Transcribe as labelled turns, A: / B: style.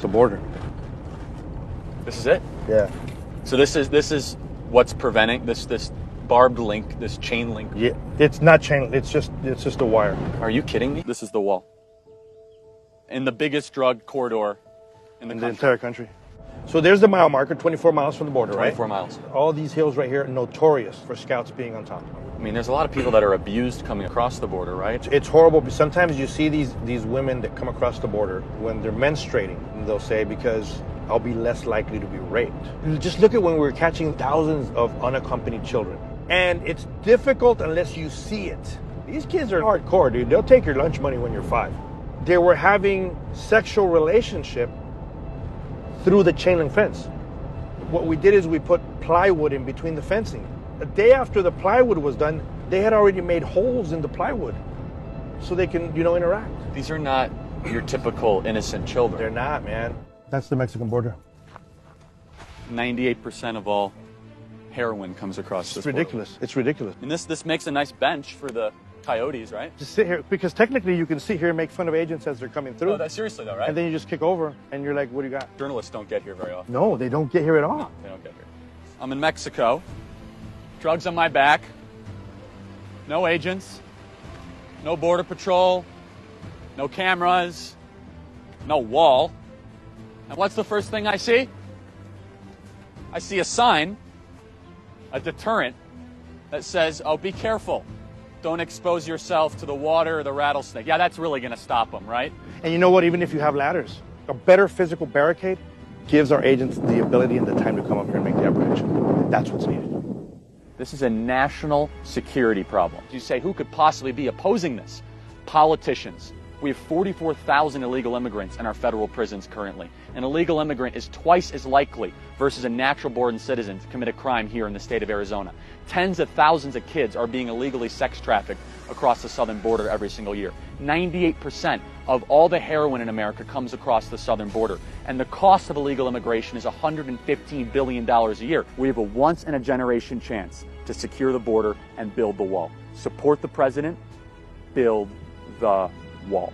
A: It's a border.
B: This is it?
A: Yeah.
B: So this is what's preventing this barbed link, this chain link.
A: Yeah. It's not chain. It's just a wire.
B: Are you kidding me? This is the wall. In the biggest drug corridor in the
A: entire country. So there's the mile marker, 24 miles from the border,
B: 24
A: right?
B: miles.
A: All these hills right here are notorious for scouts being on top.
B: I mean, there's a lot of people that are abused coming across the border, right?
A: It's horrible, but sometimes you see these women that come across the border when they're menstruating, and they'll say, because I'll be less likely to be raped. Just look at when we're catching thousands of unaccompanied children. And it's difficult unless you see it. These kids are hardcore, dude. They'll take your lunch money when you're 5. They were having sexual relationship through the chain link fence. What we did is we put plywood in between the fencing. A day after the plywood was done, they had already made holes in the plywood so they can, interact.
B: These are not your typical innocent children.
A: They're not, man. That's the Mexican border.
B: 98% of all heroin comes across this border.
A: Ridiculous. It's ridiculous.
B: And this makes a nice bench for the coyotes, right?
A: Just sit here, because technically you can sit here and make fun of agents as they're coming through.
B: Oh, that's seriously though, right?
A: And then you just kick over and you're like, what do you got?
B: Journalists don't get here very often.
A: No, they don't get here at all.
B: No, they don't get here. I'm in Mexico. Drugs on my back. No agents. No border patrol. No cameras. No wall. And what's the first thing I see? I see a sign, a deterrent, that says, oh, be careful. Don't expose yourself to the water or the rattlesnake. Yeah, that's really going to stop them, right?
A: And you know what? Even if you have ladders, a better physical barricade gives our agents the ability and the time to come up here and make the apprehension. That's what's needed.
B: This is a national security problem. You say, who could possibly be opposing this? Politicians. We have 44,000 illegal immigrants in our federal prisons currently. An illegal immigrant is twice as likely versus a natural-born citizen to commit a crime here in the state of Arizona. Tens of thousands of kids are being illegally sex trafficked across the southern border every single year. 98% of all the heroin in America comes across the southern border. And the cost of illegal immigration is $115 billion a year. We have a once-in-a-generation chance to secure the border and build the wall. Support the president, build the wall.